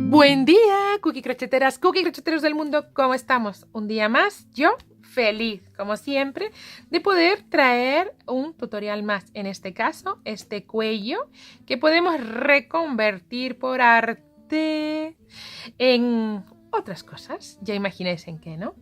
Buen día, cookie crocheteros del mundo, ¿cómo estamos? Un día más, yo feliz, como siempre, de poder traer un tutorial más. En este caso, este cuello que podemos reconvertir por arte en otras cosas. Ya imagináis en qué, ¿no?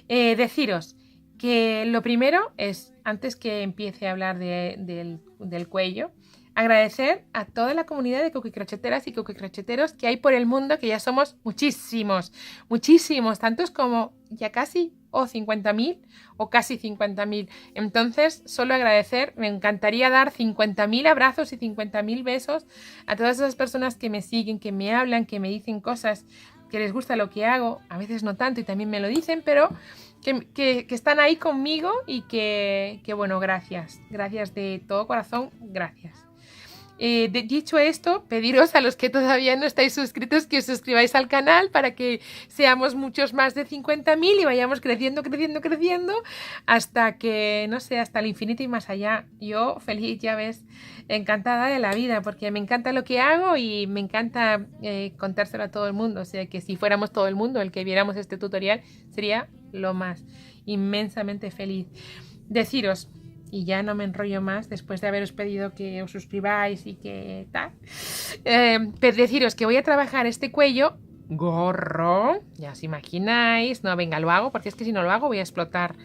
Deciros que lo primero es, antes que empiece a hablar del cuello, agradecer a toda la comunidad de cookie crocheteras y cookie crocheteros que hay por el mundo, que ya somos muchísimos, tantos como ya casi 50.000 o casi 50.000. Entonces, solo agradecer, me encantaría dar 50.000 abrazos y 50.000 besos a todas esas personas que me siguen, que me hablan, que me dicen cosas, que les gusta lo que hago, a veces no tanto y también me lo dicen, pero que están ahí conmigo y que bueno, gracias de todo corazón, gracias. Dicho esto, pediros a los que todavía no estáis suscritos que os suscribáis al canal para que seamos muchos más de 50.000 y vayamos creciendo hasta que, no sé, hasta el infinito y más allá. Yo feliz, ya ves, encantada de la vida porque me encanta lo que hago y me encanta contárselo a todo el mundo. O sea que si fuéramos todo el mundo el que viéramos este tutorial sería lo más, inmensamente feliz. Deciros, y ya no me enrollo más después de haberos pedido que os suscribáis y que tal, deciros que voy a trabajar este cuello gorro, ya os imagináis. No, venga, lo hago porque es que si no lo hago voy a explotar.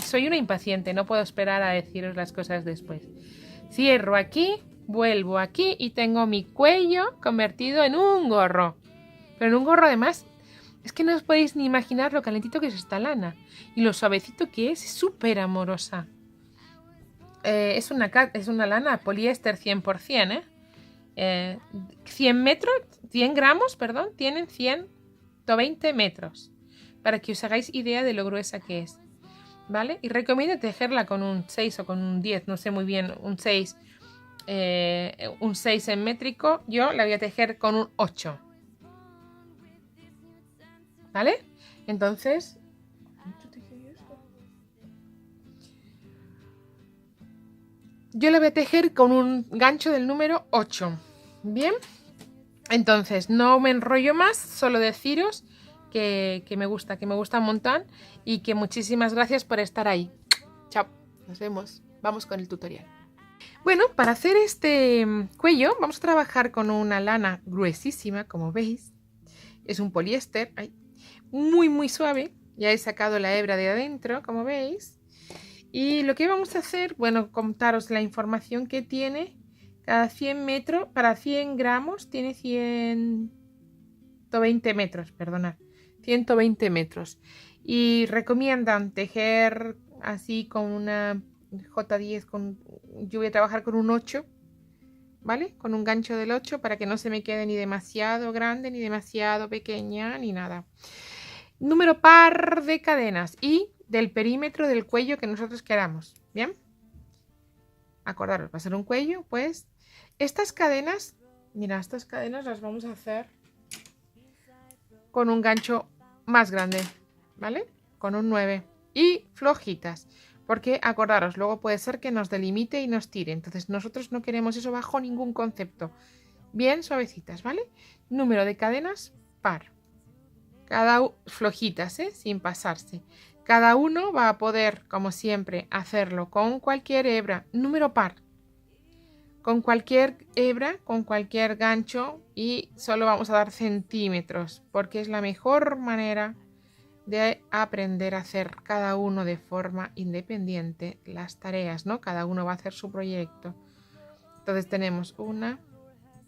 Soy una impaciente, no puedo esperar a deciros las cosas después. Cierro aquí, vuelvo aquí y tengo mi cuello convertido en un gorro, pero en un gorro además. Es que no os podéis ni imaginar lo calentito que es esta lana y lo suavecito que es súper amorosa. Es una lana poliéster 100%, 100 gramos, perdón, tienen 120 metros, para que os hagáis idea de lo gruesa que es, ¿vale? Y recomiendo tejerla con un 6 o con un 10, no sé muy bien, un 6 en métrico. Yo la voy a tejer con un 8, ¿vale? Entonces, yo la voy a tejer con un gancho del número 8. Bien, entonces no me enrollo más, solo deciros que me gusta un montón y que muchísimas gracias por estar ahí. Chao, nos vemos. Vamos con el tutorial. Bueno, para hacer este cuello vamos a trabajar con una lana gruesísima, como veis. Es un poliéster, muy suave. Ya he sacado la hebra de adentro, como veis. Y lo que vamos a hacer, bueno, contaros la información que tiene. Cada 100 metros, para 100 gramos, tiene 120 metros, perdonad. 120 metros. Y recomiendan tejer así con una J10, yo voy a trabajar con un 8, ¿vale? Con un gancho del 8 para que no se me quede ni demasiado grande, ni demasiado pequeña, ni nada. Número par de cadenas y del perímetro del cuello que nosotros queramos, ¿bien? Acordaros, va a ser un cuello, pues estas cadenas, mira, estas cadenas las vamos a hacer con un gancho más grande, ¿vale? Con un 9 y flojitas, porque acordaros, luego puede ser que nos delimite y nos tire, entonces nosotros no queremos eso bajo ningún concepto, bien suavecitas, ¿vale? Número de cadenas par, flojitas, sin pasarse. Cada uno va a poder, como siempre, hacerlo con cualquier hebra, número par, con cualquier hebra, con cualquier gancho, y solo vamos a dar centímetros, porque es la mejor manera de aprender a hacer cada uno de forma independiente las tareas, ¿no? Cada uno va a hacer su proyecto. Entonces tenemos 1,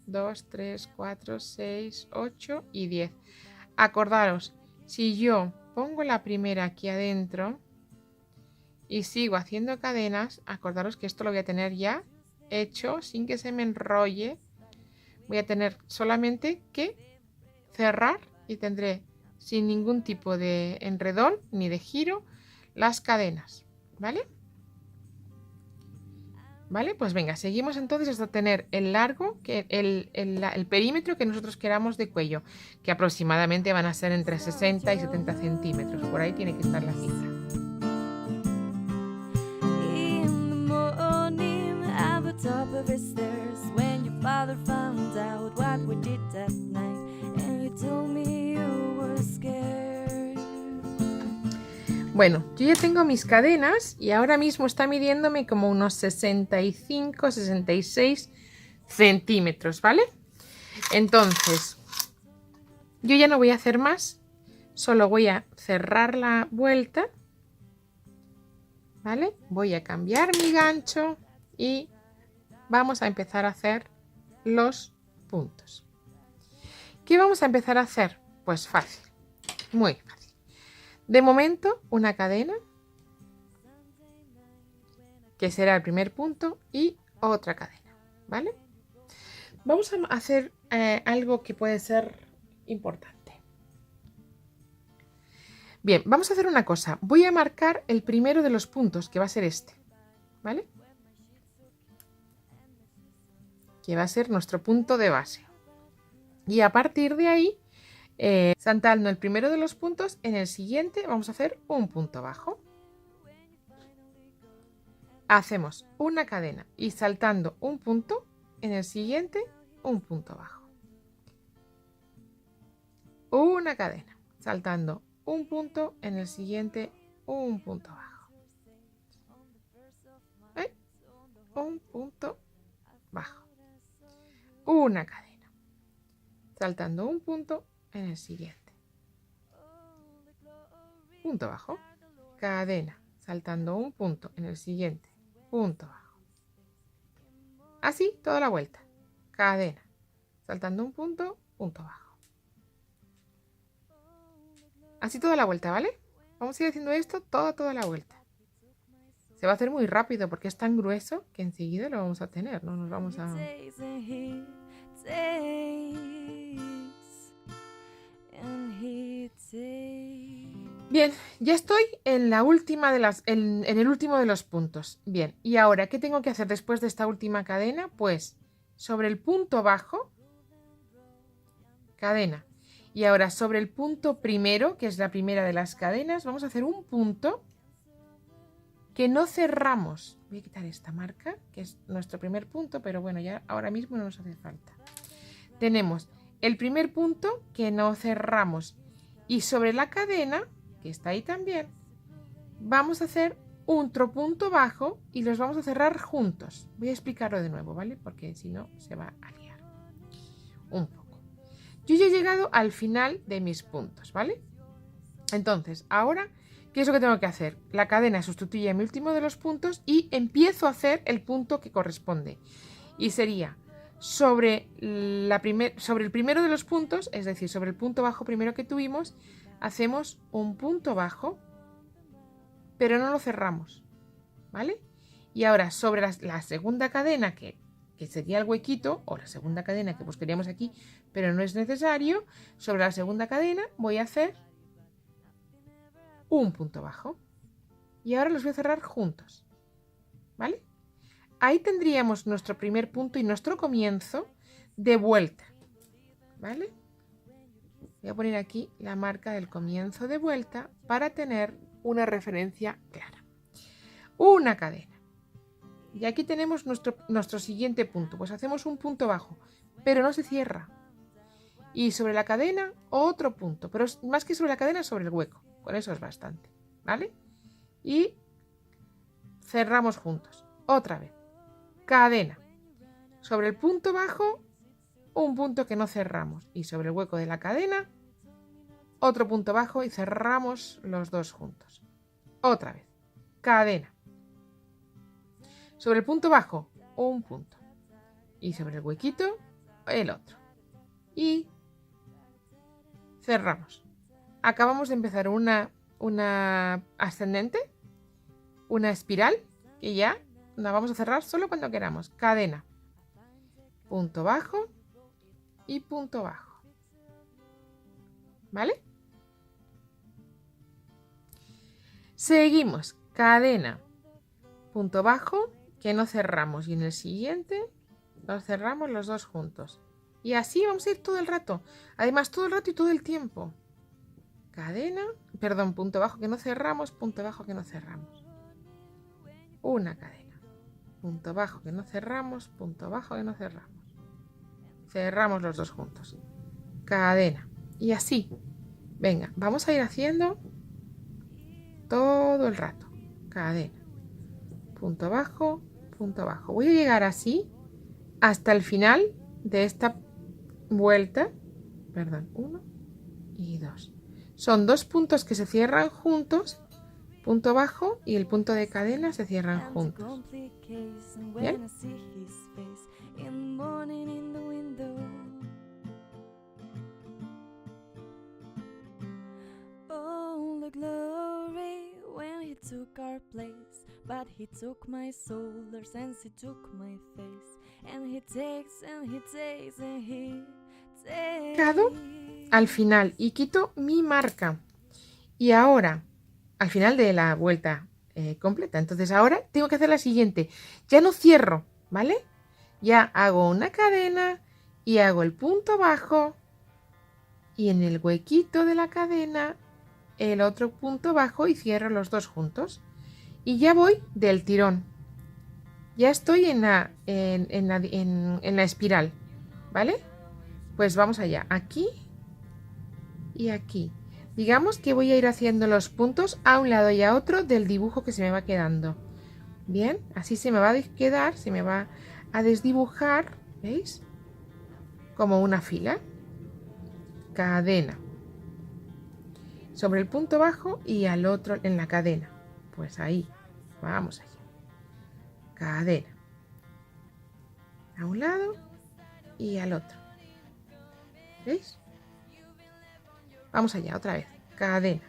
2, 3, 4, 6, 8 y 10. Acordaros, si yo pongo la primera aquí adentro y sigo haciendo cadenas, acordaros que esto lo voy a tener ya hecho sin que se me enrolle. Voy a tener solamente que cerrar y tendré sin ningún tipo de enredón ni de giro las cadenas, ¿vale? ¿Vale? Pues venga, seguimos entonces hasta tener el largo, el perímetro que nosotros queramos de cuello, que aproximadamente van a ser entre 60 y 70 centímetros. Por ahí tiene que estar la cifra. Bueno, yo ya tengo mis cadenas y ahora mismo está midiéndome como unos 65, 66 centímetros, ¿vale? Entonces, yo ya no voy a hacer más, solo voy a cerrar la vuelta, ¿vale? Voy a cambiar mi gancho y vamos a empezar a hacer los puntos. ¿Qué vamos a empezar a hacer? Pues fácil, muy fácil. De momento, una cadena, que será el primer punto, y otra cadena, ¿vale? Vamos a hacer algo que puede ser importante. Bien, vamos a hacer una cosa. Voy a marcar el primero de los puntos, que va a ser este, ¿vale? Que va a ser nuestro punto de base. Y a partir de ahí, saltando el primero de los puntos, en el siguiente vamos a hacer un punto bajo. Hacemos una cadena y saltando un punto, en el siguiente un punto bajo. Una cadena, saltando un punto, en el siguiente un punto bajo. Un punto bajo. Una cadena, saltando un punto, en el siguiente. Punto bajo. Cadena, saltando un punto, en el siguiente. Punto bajo. Así toda la vuelta. Cadena, saltando un punto, punto bajo. Así toda la vuelta, ¿vale? Vamos a ir haciendo esto toda la vuelta. Se va a hacer muy rápido porque es tan grueso que enseguida lo vamos a tener, no nos vamos a... Bien, ya estoy en la última en el último de los puntos. Bien, y ahora, ¿qué tengo que hacer después de esta última cadena? Pues sobre el punto bajo, cadena. Y ahora sobre el punto primero, que es la primera de las cadenas, vamos a hacer un punto que no cerramos. Voy a quitar esta marca, que es nuestro primer punto, pero bueno, ya ahora mismo no nos hace falta. Tenemos el primer punto que no cerramos. Y sobre la cadena, que está ahí también, vamos a hacer otro punto bajo y los vamos a cerrar juntos. Voy a explicarlo de nuevo, ¿vale? Porque si no se va a liar un poco. Yo ya he llegado al final de mis puntos, ¿vale? Entonces, ahora, ¿qué es lo que tengo que hacer? La cadena sustituye a mi último de los puntos y empiezo a hacer el punto que corresponde. Y sería sobre el primero de los puntos, es decir, sobre el punto bajo primero que tuvimos, hacemos un punto bajo, pero no lo cerramos, ¿vale? Y ahora sobre la segunda cadena, que sería el huequito, o la segunda cadena que buscaríamos aquí, pero no es necesario, sobre la segunda cadena voy a hacer un punto bajo. Y ahora los voy a cerrar juntos, ¿vale? Ahí tendríamos nuestro primer punto y nuestro comienzo de vuelta, ¿vale? Voy a poner aquí la marca del comienzo de vuelta para tener una referencia clara. Una cadena. Y aquí tenemos nuestro siguiente punto. Pues hacemos un punto bajo, pero no se cierra. Y sobre la cadena, otro punto. Pero más que sobre la cadena, sobre el hueco. Con eso es bastante, ¿vale? Y cerramos juntos. Otra vez. Cadena. Sobre el punto bajo, un punto que no cerramos. Y sobre el hueco de la cadena, otro punto bajo y cerramos los dos juntos. Otra vez, cadena. Sobre el punto bajo, un punto. Y sobre el huequito, el otro. Y cerramos. Acabamos de empezar una ascendente, una espiral, y ya la vamos a cerrar solo cuando queramos. Cadena, punto bajo y punto bajo. ¿Vale? Seguimos. Cadena, punto bajo, que no cerramos. Y en el siguiente los cerramos los dos juntos. Y así vamos a ir todo el rato. Además, todo el rato y todo el tiempo. Cadena, perdón, punto bajo que no cerramos, punto bajo que no cerramos. Una cadena. Punto bajo que no cerramos, punto bajo que no cerramos. Cerramos los dos juntos. Cadena. Y así. Venga, vamos a ir haciendo todo el rato. Cadena. Punto bajo, punto bajo. Voy a llegar así hasta el final de esta vuelta. Perdón, 1 y 2. Son dos puntos que se cierran juntos. Punto bajo y el punto de cadena se cierran juntos. ¿Bien? Al final y quito mi marca. Y ahora, al final de la vuelta completa, entonces ahora tengo que hacer la siguiente. Ya no cierro, ¿vale? Ya hago una cadena y hago el punto bajo y en el huequito de la cadena el otro punto bajo y cierro los dos juntos. Y ya voy del tirón. Ya estoy en la espiral, ¿vale? Pues vamos allá, aquí y aquí. Digamos que voy a ir haciendo los puntos a un lado y a otro del dibujo que se me va quedando. Bien, así se me va a quedar, se me va a desdibujar, ¿veis? Como una fila. Cadena. Sobre el punto bajo y al otro en la cadena. Pues ahí, vamos allá. Cadena. A un lado y al otro. ¿Veis? Vamos allá, otra vez. Cadena.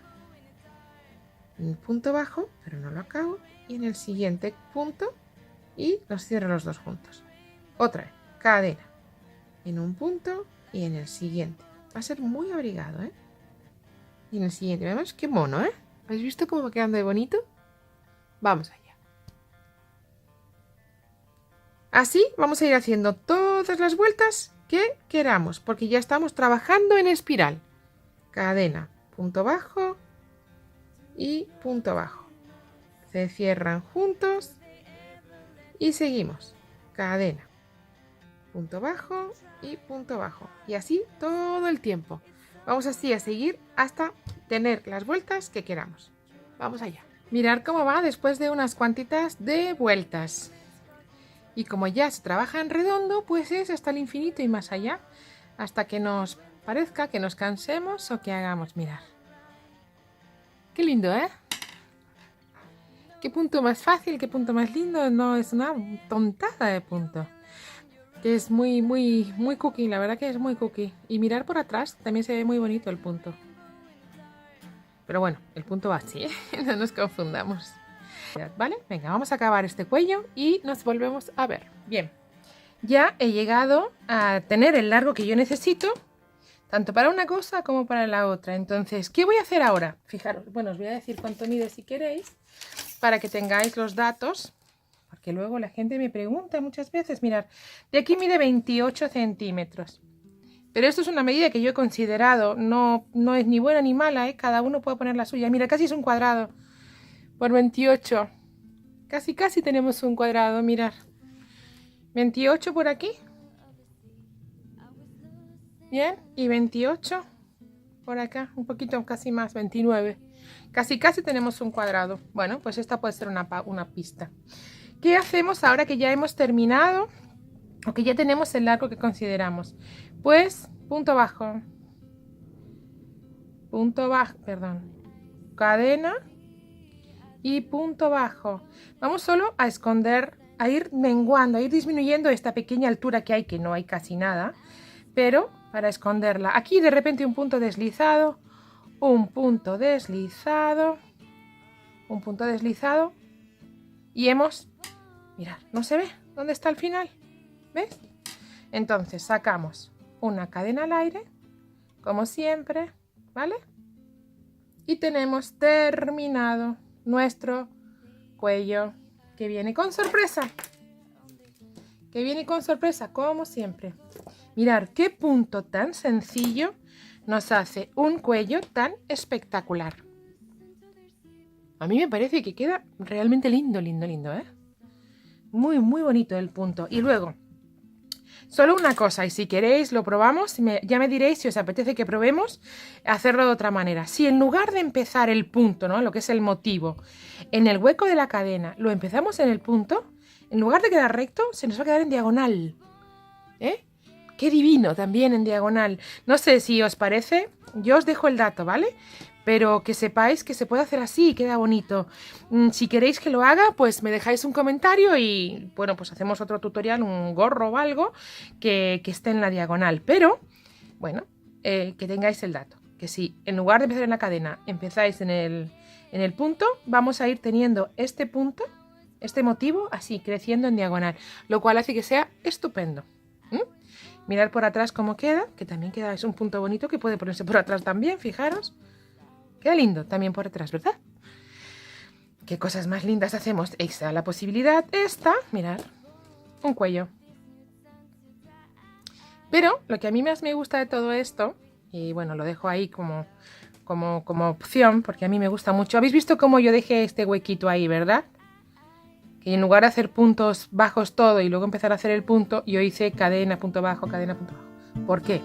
En el punto bajo, pero no lo acabo. Y en el siguiente punto. Y los cierro los dos juntos. Otra vez. Cadena. En un punto y en el siguiente. Va a ser muy abrigado, ¿eh? Y en el siguiente. Vemos qué mono, ¿eh? ¿Habéis visto cómo va quedando de bonito? Vamos allá. Así vamos a ir haciendo todas las vueltas que queramos. Porque ya estamos trabajando en espiral. Cadena, punto bajo y punto bajo. Se cierran juntos y seguimos. Cadena, punto bajo y punto bajo. Y así todo el tiempo. Vamos así a seguir hasta tener las vueltas que queramos. Vamos allá. Mirad cómo va después de unas cuantitas de vueltas. Y como ya se trabaja en redondo, pues es hasta el infinito y más allá. Hasta que nos parezca que nos cansemos o que hagamos. Mirar. Qué lindo, ¿eh? Qué punto más fácil, qué punto más lindo. No es una tontada de punto. Que es muy cookie, la verdad que es muy cookie. Y mirar por atrás también se ve muy bonito el punto. Pero bueno, el punto va así, ¿eh? No nos confundamos. ¿Vale? Venga, vamos a acabar este cuello y nos volvemos a ver. Bien, ya he llegado a tener el largo que yo necesito, tanto para una cosa como para la otra. Entonces, ¿qué voy a hacer ahora? Fijaros, bueno, os voy a decir cuánto mide si queréis, para que tengáis los datos, porque luego la gente me pregunta muchas veces. Mirad, de aquí mide 28 centímetros. Pero esto es una medida que yo he considerado, no es ni buena ni mala, ¿eh? Cada uno puede poner la suya. Mira, casi es un cuadrado por 28. Casi tenemos un cuadrado, mirad. 28 por aquí. Bien, y 28 por acá, un poquito casi más, 29. Casi tenemos un cuadrado. Bueno, pues esta puede ser una pista. ¿Qué hacemos ahora que ya hemos terminado o que ya tenemos el largo que consideramos? Pues punto bajo, punto bajo, perdón, cadena y punto bajo. Vamos solo a esconder, a ir menguando, a ir disminuyendo esta pequeña altura que hay, que no hay casi nada, pero para esconderla. Aquí de repente un punto deslizado, un punto deslizado, un punto deslizado y hemos, mirad, no se ve dónde está el final, ¿ves? Entonces sacamos una cadena al aire, como siempre, ¿vale? Y tenemos terminado nuestro cuello, que viene con sorpresa. Que viene con sorpresa, como siempre. Mirad qué punto tan sencillo nos hace un cuello tan espectacular. A mí me parece que queda realmente lindo, lindo, lindo, ¿eh? Muy, muy bonito el punto. Y luego, solo una cosa, y si queréis lo probamos, ya me diréis si os apetece que probemos hacerlo de otra manera. Si en lugar de empezar el punto, ¿no? Lo que es el motivo, en el hueco de la cadena, lo empezamos en el punto, en lugar de quedar recto, se nos va a quedar en diagonal. ¿Eh? Qué divino también en diagonal. No sé si os parece, yo os dejo el dato, ¿vale? Pero que sepáis que se puede hacer así y queda bonito. Si queréis que lo haga, pues me dejáis un comentario y, bueno, pues hacemos otro tutorial, un gorro o algo que esté en la diagonal. Pero, bueno, que tengáis el dato. Que si en lugar de empezar en la cadena, empezáis en el punto, vamos a ir teniendo este punto, este motivo, así, creciendo en diagonal. Lo cual hace que sea estupendo. Mirad por atrás cómo queda, que también queda, es un punto bonito que puede ponerse por atrás también, fijaros. Queda lindo también por atrás, ¿verdad? ¿Qué cosas más lindas hacemos? Esta la posibilidad, esta, mirad, un cuello. Pero lo que a mí más me gusta de todo esto, y bueno, lo dejo ahí como opción, porque a mí me gusta mucho. ¿Habéis visto cómo yo dejé este huequito ahí, verdad? Que en lugar de hacer puntos bajos todo y luego empezar a hacer el punto, yo hice cadena, punto bajo, cadena, punto bajo. ¿Por qué?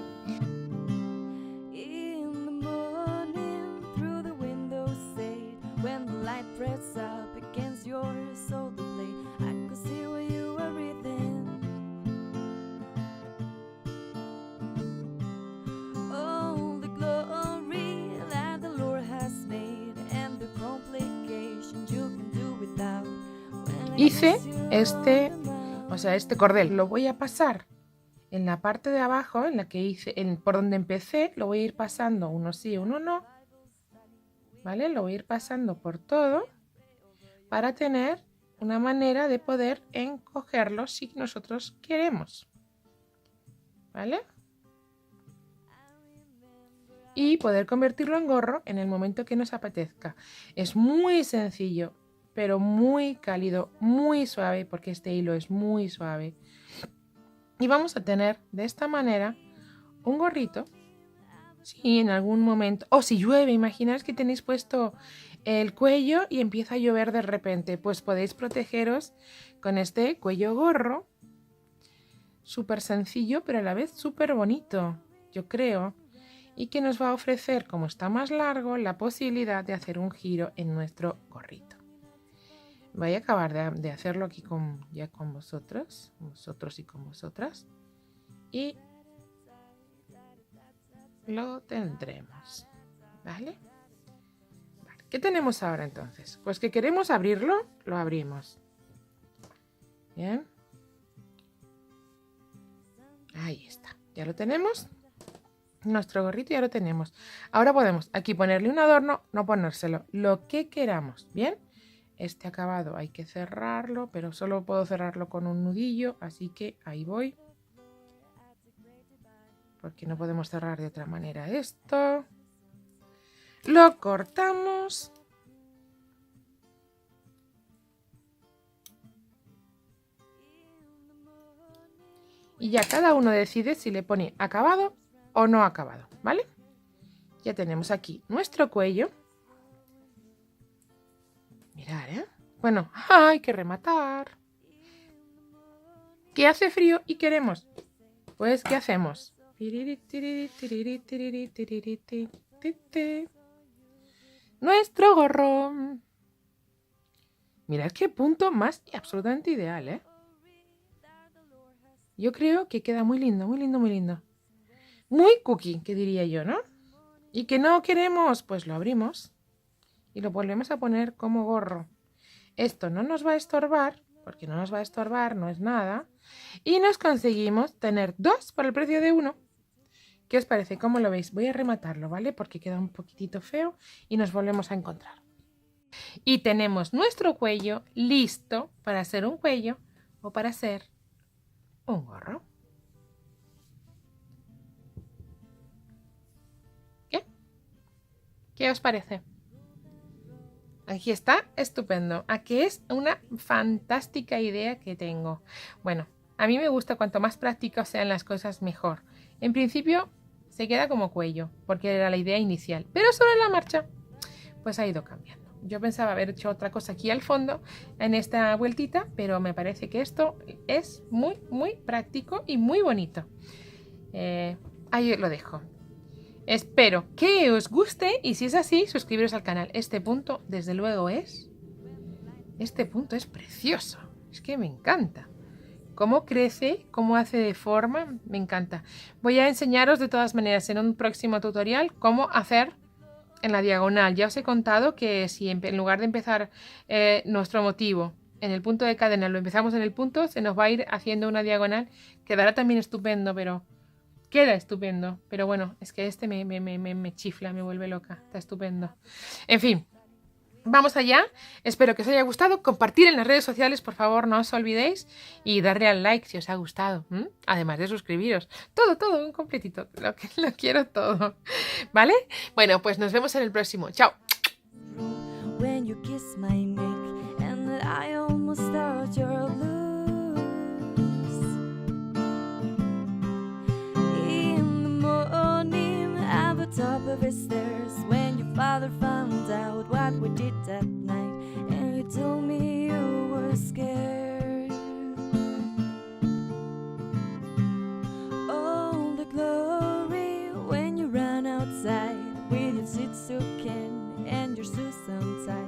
Hice este cordel, lo voy a pasar en la parte de abajo, en la que hice, por donde empecé, lo voy a ir pasando uno sí, uno no, ¿vale? Lo voy a ir pasando por todo para tener una manera de poder encogerlo si nosotros queremos, ¿vale? Y poder convertirlo en gorro en el momento que nos apetezca. Es muy sencillo, pero muy cálido, muy suave, porque este hilo es muy suave. Y vamos a tener de esta manera un gorrito. Si en algún momento, o si llueve, imaginaos que tenéis puesto el cuello y empieza a llover de repente, pues podéis protegeros con este cuello gorro. Súper sencillo, pero a la vez súper bonito, yo creo. Y que nos va a ofrecer, como está más largo, la posibilidad de hacer un giro en nuestro gorrito. Voy a acabar de hacerlo aquí ya con vosotros y con vosotras. Y lo tendremos, ¿vale? ¿Qué tenemos ahora entonces? Pues que queremos abrirlo, lo abrimos. Bien. Ahí está, ya lo tenemos. Nuestro gorrito ya lo tenemos. Ahora podemos aquí ponerle un adorno, no ponérselo, lo que queramos, ¿bien? Este acabado hay que cerrarlo, pero solo puedo cerrarlo con un nudillo, así que ahí voy. Porque no podemos cerrar de otra manera esto. Lo cortamos. Y ya cada uno decide si le pone acabado o no acabado, ¿vale? Ya tenemos aquí nuestro cuello. Mirad, ¿eh? Bueno, hay que rematar. ¿Qué hace frío y queremos? Pues, ¿qué hacemos? Nuestro gorro. Mirad qué punto más absolutamente ideal, ¿eh? Yo creo que queda muy lindo, muy lindo, muy lindo. Muy cookie, que diría yo, ¿no? y que no queremos, pues lo abrimos y lo volvemos a poner como gorro. Esto no nos va a estorbar, porque no nos va a estorbar, no es nada. Y nos conseguimos tener 2 por el precio de 1. ¿Qué os parece? ¿Cómo lo veis? Voy a rematarlo, ¿vale? Porque queda un poquitito feo y nos volvemos a encontrar. Y tenemos nuestro cuello listo para hacer un cuello o para hacer un gorro. ¿Qué? ¿Qué os parece? Aquí está, estupendo. Aquí es una fantástica idea que tengo. Bueno, a mí me gusta cuanto más prácticas sean las cosas, mejor. En principio se queda como cuello, porque era la idea inicial. Pero sobre la marcha, pues ha ido cambiando. Yo pensaba haber hecho otra cosa aquí al fondo, en esta vueltita, pero me parece que esto es muy, muy práctico y muy bonito. Ahí lo dejo. Espero que os guste y si es así, suscribiros al canal. Este punto, desde luego, es precioso. Es que me encanta. Cómo crece, cómo hace de forma, me encanta. Voy a enseñaros de todas maneras en un próximo tutorial cómo hacer en la diagonal. Ya os he contado que si en lugar de empezar nuestro motivo en el punto de cadena lo empezamos en el punto, se nos va a ir haciendo una diagonal. Quedará también estupendo, pero... Queda estupendo, pero bueno, es que este me chifla, me vuelve loca, está estupendo. En fin, vamos allá, espero que os haya gustado, compartir en las redes sociales, por favor, no os olvidéis, y darle al like si os ha gustado, además de suscribiros, todo, un completito, lo quiero todo, ¿vale? Bueno, pues nos vemos en el próximo, chao. Top of his stairs when your father found out what we did that night, and you told me you were scared. Oh, the glory when you ran outside with your Sitsuken and your Susan tie.